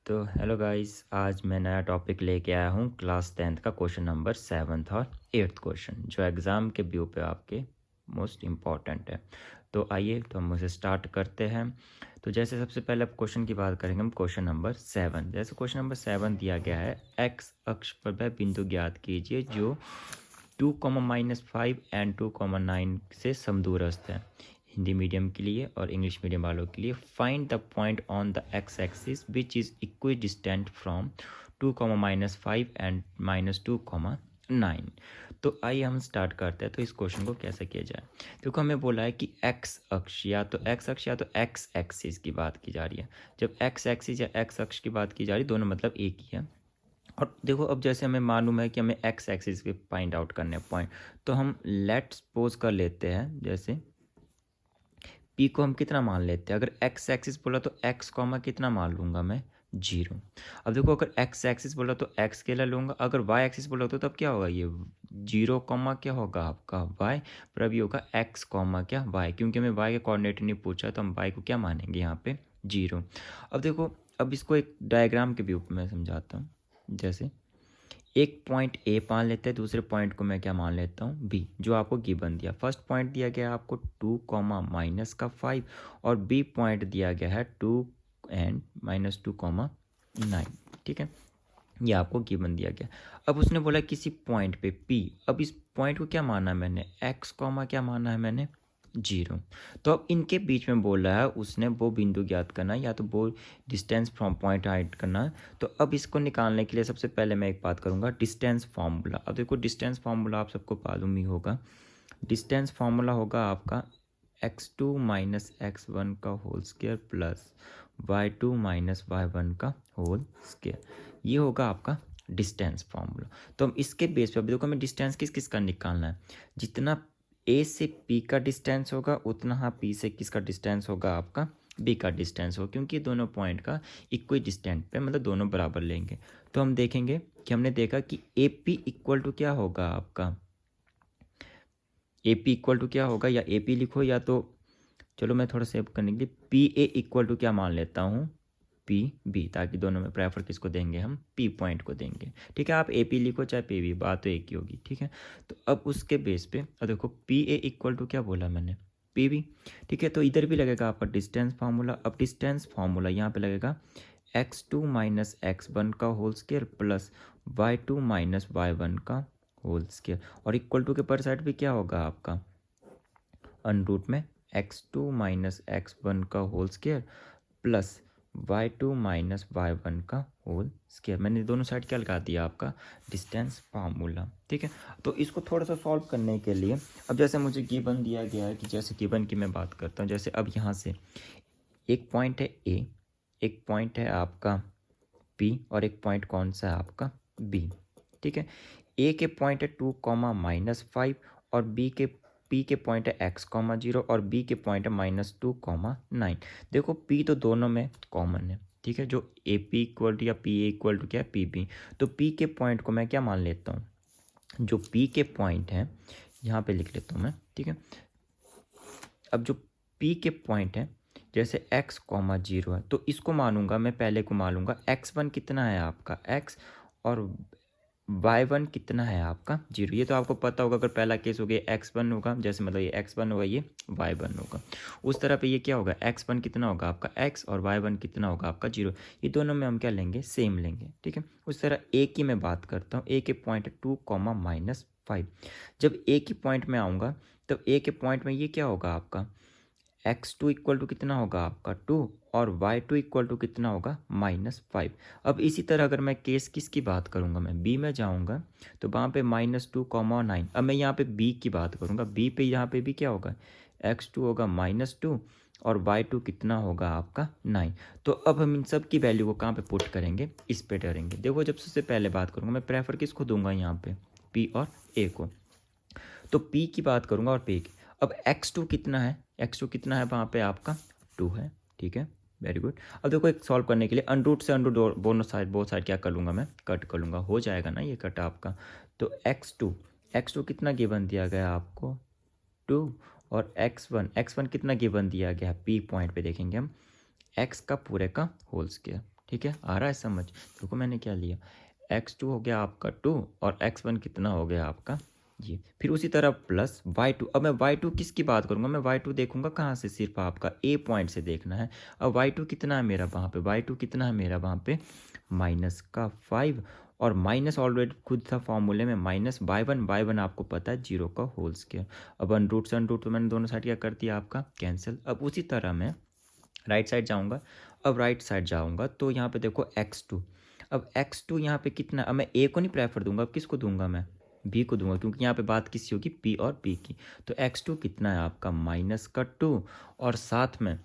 तो hello guys, आज मैं नया टॉपिक लेके आया हूँ क्लास 10th का क्वेश्चन नंबर 7th और 8th क्वेश्चन जो एग्ज़ाम के व्यू पे आपके मोस्ट इम्पॉर्टेंट है। तो आइए तो हम उसे स्टार्ट करते हैं। तो जैसे सबसे पहले अब क्वेश्चन की बात करेंगे हम क्वेश्चन नंबर 7। जैसे क्वेश्चन नंबर 7 दिया गया है, एक्स अक्ष पर वह बिंदु ज्ञात कीजिए जो 2, -5 एंड 2, 9 से समदूरस्थ है। हिंदी मीडियम के लिए और इंग्लिश मीडियम वालों के लिए, find the point on the x axis which is equi distant from 2, -5 and -2, 9। तो आइए हम स्टार्ट करते हैं। तो इस क्वेश्चन को कैसे किया जाए। देखो हमें बोला है कि एक्स अक्ष या तो एक्स एक्सिस की बात की जा रही है। जब एक्स एक्सिस या एक्स अक्ष की बात की जा रही है, दोनों मतलब एक ही है। और देखो अब जैसे हमें मालूम है कि हमें एक्स एक्सिस के फाइंड आउट करने हैं पॉइंट, तो हम लेट सपोज कर लेते हैं जैसे पी को हम कितना मान लेते हैं। अगर एक्स एक्सिस बोला तो एक्स कॉमा कितना मान लूँगा मैं, 0। अब देखो अगर एक्स एक्सिस बोला तो एक्स के लिए लूँगा, अगर वाई एक्सिस बोला तो तब क्या होगा, ये 0 कॉमा क्या होगा आपका वाई, पर अभी होगा एक्स कॉमा क्या वाई, क्योंकि हमें वाई के कोऑर्डिनेट नहीं पूछा तो हम वाई को क्या मानेंगे यहाँ पे 0। अब देखो अब इसको एक डायग्राम के व्यू में समझाता हूँ। जैसे एक पॉइंट ए मान लेते हैं, दूसरे पॉइंट को मैं क्या मान लेता हूँ बी, जो आपको गिवन दिया। फर्स्ट पॉइंट दिया गया है आपको 2, -5 और बी पॉइंट दिया गया है 2 एंड -2, 9। ठीक है, ये आपको गिवन दिया गया। अब उसने बोला किसी पॉइंट पे पी, अब इस पॉइंट को क्या माना है मैंने, एक्स कॉमा क्या माना है मैंने 0। तो अब इनके बीच में बोल रहा है उसने वो बिंदु ज्ञात करना है या तो वो डिस्टेंस फ्रॉम पॉइंट हाइट करना है। तो अब इसको निकालने के लिए सबसे पहले मैं एक बात करूँगा, डिस्टेंस फार्मूला। अब देखो डिस्टेंस फार्मूला आप सबको मालूम ही होगा। डिस्टेंस फार्मूला होगा आपका x2 - x1 का whole square plus y2 - y1 का होल स्क्वायर, ये होगा आपका डिस्टेंस फार्मूला। तो हम इसके बेस पे, अब देखो हमें डिस्टेंस किस किस का निकालना है। जितना ए से पी का डिस्टेंस होगा उतना हाँ पी से किसका डिस्टेंस होगा, आपका बी का डिस्टेंस होगा, क्योंकि दोनों पॉइंट का इक्वल डिस्टेंस पे मतलब दोनों बराबर लेंगे। तो हम देखेंगे कि हमने देखा कि ए पी इक्वल टू क्या होगा आपका, ए पी इक्वल टू क्या होगा, या ए पी लिखो या तो चलो मैं थोड़ा सेव करने के लिए पी ए इक्वल टू क्या मान लेता हूँ पी बी, ताकि दोनों में प्रेफर किसको देंगे, हम पी पॉइंट को देंगे। ठीक है, आप ए पी लिखो चाहे पी बी, बात तो एक ही होगी। ठीक है, तो अब उसके बेस पे अब देखो पी ए इक्वल टू क्या बोला मैंने, पी बी। ठीक है, तो इधर भी लगेगा आपका डिस्टेंस फार्मूला। अब डिस्टेंस फार्मूला यहाँ पे लगेगा x2 - x1 का whole square plus y2 - y1 का होल स्क्वायर, और इक्वल टू के पर साइड भी क्या होगा आपका अनरूट में x2 - x1 का whole square plus y2 - y1 का होल स्क्वायर। मैंने दोनों साइड क्या लगा दिया, आपका डिस्टेंस फार्मूला। ठीक है, तो इसको थोड़ा सा सॉल्व करने के लिए अब जैसे मुझे गिवन दिया गया है कि जैसे गिवन की मैं बात करता हूँ, जैसे अब यहाँ से एक पॉइंट है ए, एक पॉइंट है आपका पी, और एक पॉइंट कौन सा है आपका बी। ठीक है, ए के पॉइंट है 2, -5 और पी के पॉइंट है x, 0 और बी के पॉइंट है -2, 9। देखो पी तो दोनों में कॉमन है। ठीक है, जो ए पी इक्वल टू या पी ए इक्वल टू क्या है पी बी, तो पी के पॉइंट को मैं क्या मान लेता हूँ, जो पी के पॉइंट है यहाँ पे लिख लेता हूँ मैं। ठीक है, अब जो पी के पॉइंट है जैसे x, 0 है, तो इसको मानूंगा मैं, पहले को मानूंगा x1 कितना है आपका x, और y1 कितना है आपका 0। ये तो आपको पता होगा, अगर पहला केस हो गया x1 होगा, जैसे मतलब ये x1 होगा, ये y1 होगा। उस तरह पे ये क्या होगा, x1 कितना होगा आपका x और y1 कितना होगा आपका 0। ये दोनों में हम क्या लेंगे, सेम लेंगे। ठीक है, उस तरह ए की मैं बात करता हूँ। ए के पॉइंट है 2, -5। जब ए की पॉइंट में आऊँगा तब ए के पॉइंट में ये क्या होगा आपका x2 इक्वल टू कितना होगा आपका 2 और y2 इक्वल टू कितना होगा -5। अब इसी तरह अगर मैं केस किसकी बात करूँगा, मैं बी में जाऊँगा तो वहाँ पे -2, 9। अब मैं यहाँ पे बी की बात करूँगा, बी पे यहाँ पे भी क्या होगा x2 होगा -2 और y2 कितना होगा आपका 9। तो अब हम इन सब की वैल्यू को कहाँ पे पुट करेंगे, इस पे डरेंगे। देखो जब सबसे पहले बात करूँगा मैं प्रेफर किसको दूंगा यहाँ पे, पी और ए को। तो P की बात करूँगा और P की। अब x2 कितना है, x2 कितना है वहाँ पे आपका 2 है। ठीक है, वेरी गुड। अब देखो एक सॉल्व करने के लिए अनरूट से अनरूट बोथ साइड क्या कर लूँगा मैं, कट कर लूँगा, हो जाएगा ना ये कट आपका। तो x2 कितना गिवन दिया गया आपको 2, और x1 कितना गिवन दिया गया P पॉइंट पे देखेंगे हम x का पूरे का होल स्क्वायर। ठीक है, आ रहा है समझ? देखो मैंने क्या लिया, x2 हो गया आपका 2 और x1 कितना हो गया आपका ये, फिर उसी तरह प्लस y2। अब मैं y2 किसकी बात करूंगा, मैं y2 देखूंगा कहाँ से, सिर्फ आपका a पॉइंट से देखना है। अब y2 कितना है मेरा वहाँ पे, y2 कितना है मेरा वहाँ पे माइनस का 5, और माइनस ऑलरेडी खुद था फॉर्मूले में माइनस y1 आपको पता है 0 का होल स्क्वायर। अब अनरूट से अनरूट तो मैंने दोनों साइड क्या कर दिया आपका कैंसिल। अब उसी तरह मैं राइट साइड जाऊंगा, अब राइट साइड जाऊंगा तो यहाँ पे देखो x2। अब x2 यहाँ पे कितना, अब मैं a को नहीं प्रेफर दूंगा, अब किसको दूंगा मैं b को दूंगा, क्योंकि यहाँ पे बात किसकी होगी p और p की। तो x2 कितना है आपका माइनस का 2 और साथ में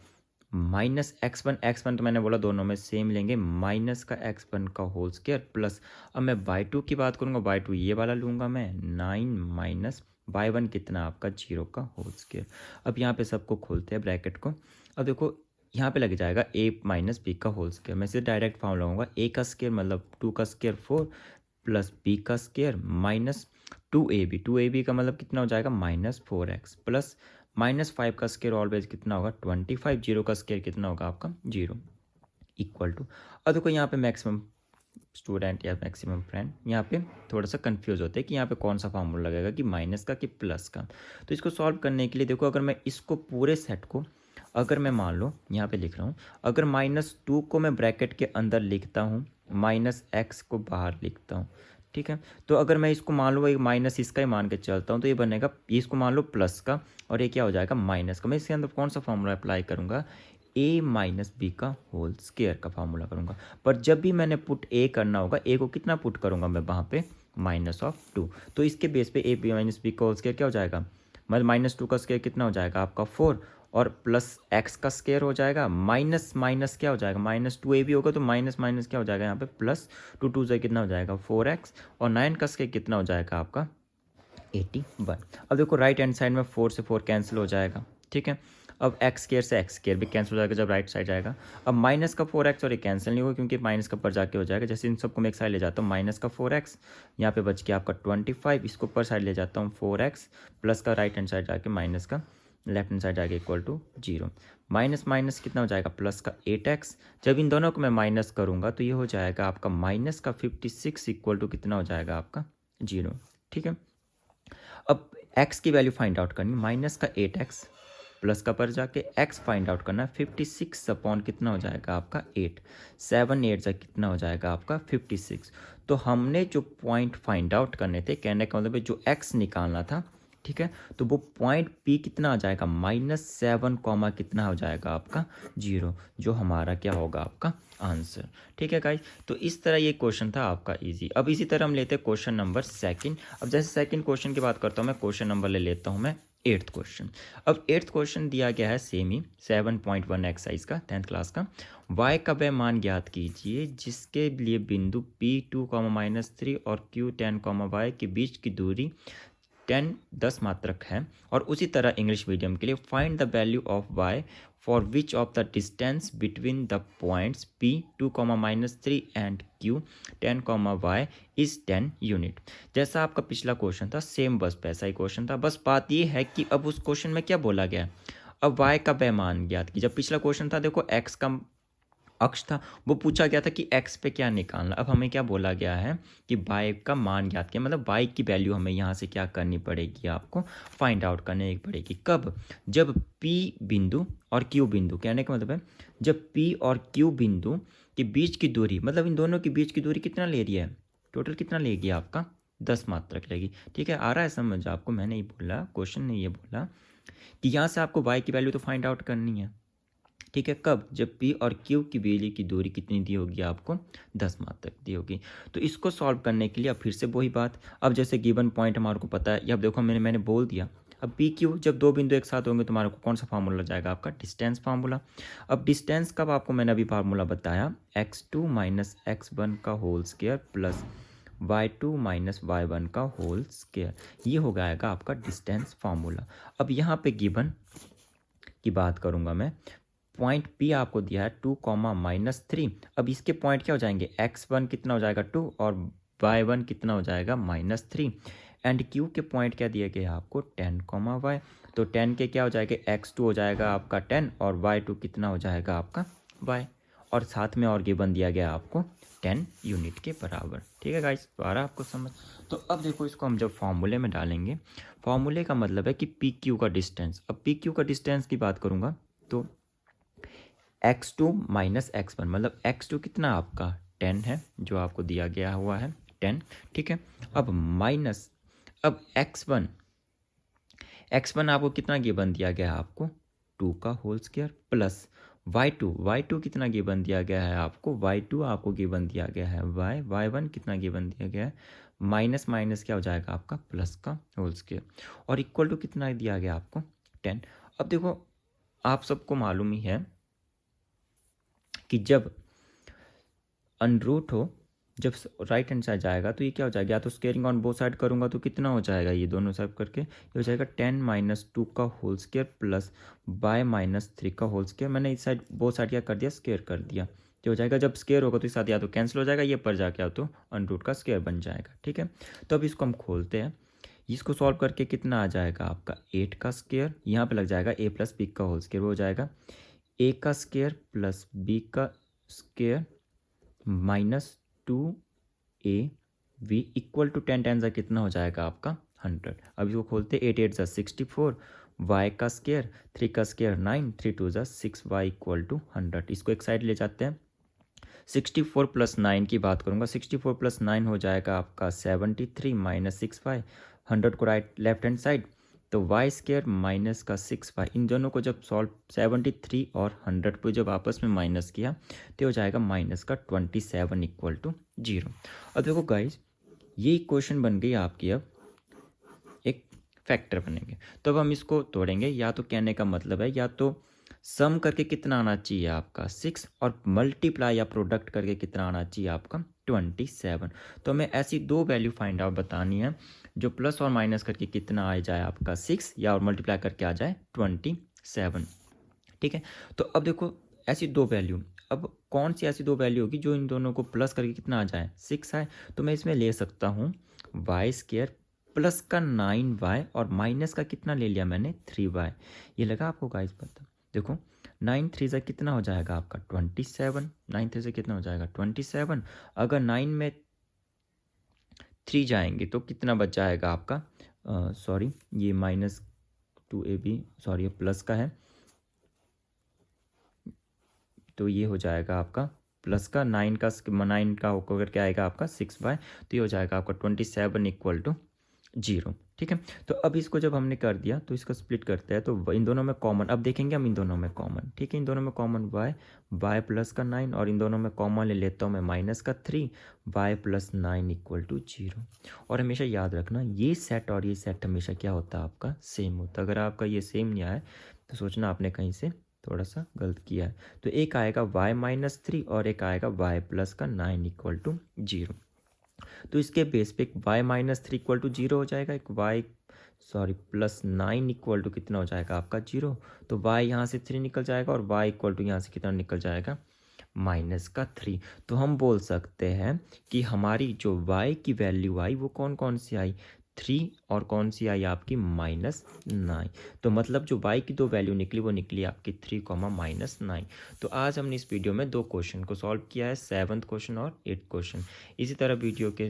माइनस x1 तो मैंने बोला दोनों में सेम लेंगे, माइनस का x1 का होल स्क्वायर प्लस, अब मैं y2 की बात करूँगा y2 ये वाला लूँगा मैं 9 माइनस y1 कितना आपका 0 का होल स्क्वायर। अब यहाँ पे सबको खोलते हैं ब्रैकेट को। अब देखो यहाँ पे लग जाएगा a minus B whole whole square, मैं सीधे डायरेक्ट फॉर्म लगाऊंगा, a का स्क्वायर मतलब 2 का स्क्वायर 4 प्लस b का स्क्वायर माइनस 2ab का मतलब कितना हो जाएगा माइनस 4x प्लस माइनस 5 का स्क्वायर ऑलवेज कितना होगा 25, 0 का स्क्वायर कितना होगा आपका 0 इक्वल टू। अब देखो यहाँ पे मैक्सिमम स्टूडेंट या मैक्सिमम फ्रेंड यहाँ पे थोड़ा सा कंफ्यूज होते हैं कि यहाँ पे कौन सा फार्मूला लगेगा कि माइनस का कि प्लस का। तो इसको सॉल्व करने के लिए देखो, अगर मैं इसको पूरे सेट को, अगर मैं मान लो यहाँ पे लिख रहा हूँ, अगर -2 को मैं ब्रैकेट के अंदर लिखता हूँ, -x को बाहर लिखता हूँ, ठीक है। तो अगर मैं इसको मान लो एक माइनस इसका ही मान के चलता हूँ तो ये बनेगा, इसको मान लो प्लस का और ये क्या हो जाएगा माइनस का। मैं इसके अंदर कौन सा फार्मूला अप्लाई करूँगा, a minus B whole whole square का फार्मूला करूँगा। पर जब भी मैंने पुट a करना होगा, a को कितना पुट करूँगा मैं वहाँ पे -2। तो इसके बेस पे a minus B whole whole square क्या हो जाएगा, मतलब -2 का स्क्वायर कितना हो जाएगा आपका 4 और प्लस x का स्क्वायर हो जाएगा माइनस माइनस क्या हो जाएगा -2ab होगा, तो माइनस माइनस क्या हो जाएगा यहाँ पे प्लस 2 से कितना हो जाएगा 4x और 9 का स्क्वायर कितना हो जाएगा आपका 81। अब देखो राइट हैंड साइड में 4 से 4 कैंसिल हो जाएगा, ठीक है। अब x स्क्वायर से x स्क्वायर भी कैंसिल हो जाएगा जब राइट साइड जाएगा। अब माइनस का 4x और ये कैंसिल नहीं होगा क्योंकि माइनस का ऊपर जाके हो जाएगा। जैसे इन सबको मैं एक साइड ले जाता हूँ, माइनस का 4x यहाँ पे बच गया आपका 25, इसको ऊपर साइड ले जाता हूँ 4x प्लस का राइट हैंड साइड जाके माइनस का लेफ्ट हैंड साइड जाके इक्वल टू 0। माइनस माइनस कितना हो जाएगा प्लस का 8x। जब इन दोनों को मैं माइनस करूँगा तो ये हो जाएगा आपका माइनस का 56 इक्वल टू कितना हो जाएगा आपका 0, ठीक है। अब x की वैल्यू फाइंड आउट करनी, माइनस का 8x प्लस का पर जाके x फाइंड आउट करना, 56 अपॉन कितना हो जाएगा आपका 8, 7 8 जा कितना हो जाएगा आपका 56। तो हमने जो पॉइंट फाइंड आउट करने थे, कहने का मतलब जो x निकालना था, ठीक है, तो वो पॉइंट P कितना आ जाएगा -7 कॉमा कितना हो जाएगा आपका 0, जो हमारा क्या होगा आपका आंसर, ठीक है गाइस। तो इस तरह ये क्वेश्चन था आपका इजी। अब इसी तरह हम लेते हैं क्वेश्चन नंबर सेकंड। अब जैसे सेकंड क्वेश्चन की बात करता हूँ मैं, क्वेश्चन नंबर ले लेता हूँ मैं 8th क्वेश्चन। अब 8th क्वेश्चन दिया गया है सेम ही 7.1 एक्सरसाइज का 10th क्लास का। y का वह मान ज्ञात कीजिए जिसके लिए बिंदु P2, -3 और Q10, y के बीच की दूरी 10 मात्रक है। और उसी तरह इंग्लिश मीडियम के लिए find the value of y for which of the distance between the points P2, -3 and Q10, y is 10 unit. जैसा आपका पिछला क्वेश्चन था सेम, बस वैसा ही क्वेश्चन था, बस बात ये है कि अब उस क्वेश्चन में क्या बोला गया है, अब y का वह मान ज्ञात की। जब पिछला क्वेश्चन था देखो x का अक्ष था, वो पूछा गया था कि x पे क्या निकालना। अब हमें क्या बोला गया है कि y का मान ज्ञात किया, मतलब y की वैल्यू हमें यहाँ से क्या करनी पड़ेगी, आपको फाइंड आउट करनी पड़ेगी। कब, जब P बिंदु और Q बिंदु, कहने का मतलब है जब P और Q बिंदु के बीच की दूरी, मतलब इन दोनों के बीच की दूरी कितना ले रही है, टोटल कितना लेगी आपका 10 मात्रक लेगी, ठीक है। आ रहा है समझ आपको, मैंने ये बोला, क्वेश्चन ने ये बोला कि यहाँ से आपको y की वैल्यू तो फाइंड आउट करनी है, ठीक है। कब, जब P और Q की बिजली की दूरी कितनी दी होगी आपको 10 मात्रक दी होगी। तो इसको सॉल्व करने के लिए अब फिर से वही बात, अब जैसे गिवन पॉइंट हमारे को पता है, अब देखो मैंने बोल दिया, अब PQ जब दो बिंदु एक साथ होंगे तुम्हारे को कौन सा फार्मूला लग जाएगा आपका डिस्टेंस फार्मूला। अब डिस्टेंस कब आपको मैंने अभी फार्मूला बताया, x2 - x1 का whole square plus y2 - y1 का होल स्क्वायर, ये हो जाएगा आपका डिस्टेंस फार्मूला। अब यहाँ पे गिवन की बात करूँगा मैं, पॉइंट P आपको दिया है 2, -3। अब इसके पॉइंट क्या हो जाएंगे, x1 कितना हो जाएगा 2 और y1 कितना हो जाएगा -3, एंड Q के पॉइंट क्या दिए गए आपको 10, y। तो 10 के क्या हो जाएगा, x2 हो जाएगा आपका 10 और y2 कितना हो जाएगा आपका y। और साथ में और गिवन दिया गया आपको 10 यूनिट के बराबर। ठीक है गाइस, तो आ रहा आपको समझ। तो अब देखो इसको हम जब फॉर्मूले में डालेंगे, फॉर्मूले का मतलब है कि पी क्यू का डिस्टेंस। अब पी क्यू का डिस्टेंस की बात करूँगा तो x2 माइनस x1, मतलब x2 कितना आपका 10 है जो आपको दिया गया हुआ है 10। ठीक है, अब माइनस, अब x1 आपको कितना गिवन दिया गया है आपको 2 का होल स्क्वायर प्लस y2 कितना गिवन दिया गया है आपको y2 आपको गिवन दिया गया है y1 कितना गिवन दिया गया है माइनस माइनस क्या हो जाएगा आपका प्लस का होल स्क्वायर, और इक्वल टू कितना दिया गया आपको 10। अब देखो आप सबको मालूम ही है कि जब अनरूट हो, जब राइट हैंड साइड जाएगा तो ये क्या हो जाएगा, या तो स्केयरिंग ऑन बोथ साइड करूंगा तो कितना हो जाएगा, ये दोनों साइड करके ये हो जाएगा 10 माइनस 2 का whole square plus by minus 3 का होल स्क्वायर। मैंने इस साइड बोथ साइड क्या कर दिया, स्केयर कर दिया। तो हो जाएगा जब स्केयर होगा तो इस साथ या तो कैंसिल हो जाएगा, ये पर जाके तो अनरूट का स्केयर बन जाएगा। ठीक है, तो अब इसको हम खोलते हैं, इसको सॉल्व करके कितना आ जाएगा आपका 8 का स्केयर, यहाँ पे लग जाएगा a प्लस बी का होल स्केयर, वो हो जाएगा a का स्केयर प्लस b का square minus 2a v equal to 10 ten कितना हो जाएगा आपका 100। अब इसको खोलते 8 8 64, y का स्केयर 3 का स्केयर 9, 3 2 6, y इक्वल टू 100। इसको एक साइड ले जाते हैं, 64 प्लस 9 की बात करूंगा, 64 प्लस 9 हो जाएगा आपका 73 माइनस 6y, 100 को राइट लेफ्ट हैंड साइड तो y स्केयर माइनस का 6y, इन दोनों को जब सॉल्व 73 और 100 को जब आपस में माइनस किया तो हो जाएगा माइनस का 27 इक्वल टू 0। अब देखो गाइज ये इक्वेशन बन गई आपकी, अब एक फैक्टर बनेंगे। तो अब हम इसको तोड़ेंगे, या तो कहने का मतलब है या तो सम करके कितना आना चाहिए आपका 6 और मल्टीप्लाई या प्रोडक्ट करके कितना आना चाहिए आपका 27। तो हमें ऐसी दो वैल्यू फाइंड आउट बतानी है जो प्लस और माइनस करके कितना आ जाए आपका 6 या और मल्टीप्लाई करके आ जाए 27। ठीक है, तो अब देखो ऐसी दो वैल्यू, अब कौन सी ऐसी दो वैल्यू होगी जो इन दोनों को प्लस करके कितना आ जाए 6 आए। तो मैं इसमें ले सकता हूँ वाई स्केयर प्लस का 9y और माइनस का कितना ले लिया मैंने 3y। ये लगा आपको गाइस पता, देखो 9 3 से कितना हो जाएगा आपका 27, 9 3 से कितना हो जाएगा 27। अगर 9 में 3 जाएंगे तो कितना बच जाएगा आपका, सॉरी ये माइनस 2ab, सॉरी ये प्लस का है, तो ये हो जाएगा आपका प्लस का 9 का होकर क्या आएगा आपका 6y, तो ये हो जाएगा आपका 27 इक्वल टू 0। ठीक है, तो अब इसको जब हमने कर दिया तो इसको स्प्लिट करते हैं तो इन दोनों में कॉमन, अब देखेंगे हम इन दोनों में कॉमन। ठीक है, इन दोनों में कॉमन y प्लस का 9 और इन दोनों में कॉमन ले लेता हूँ मैं माइनस का 3, y प्लस 9 इक्वल टू 0। और हमेशा याद रखना ये सेट और ये सेट हमेशा क्या होता है आपका सेम होता है। अगर आपका ये सेम नहीं आया तो सोचना आपने कहीं से थोड़ा सा गलत किया है। तो एक आएगा y माइनस 3 और एक आएगा y प्लस का 9 इक्वल टू 0। तो इसके बेस पे एक y माइनस 3 इक्वल टू 0 हो जाएगा, एक y प्लस 9 इक्वल टू कितना हो जाएगा आपका 0। तो y यहाँ से 3 निकल जाएगा और y इक्वल टू यहाँ से कितना निकल जाएगा माइनस का 3। तो हम बोल सकते हैं कि हमारी जो y की वैल्यू आई वो कौन कौन सी आई 3 और कौन सी आई आपकी -9। तो मतलब जो y की दो वैल्यू निकली वो निकली आपकी 3 -9। तो आज हमने इस वीडियो में दो क्वेश्चन को सॉल्व किया है, 7th क्वेश्चन और 8th क्वेश्चन। इसी तरह वीडियो के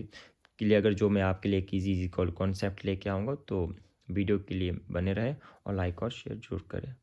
लिए अगर जो मैं आपके लिए एक ईजी कॉन्सेप्ट लेके आऊँगा तो वीडियो के लिए बने रहे और लाइक और शेयर जरूर करें।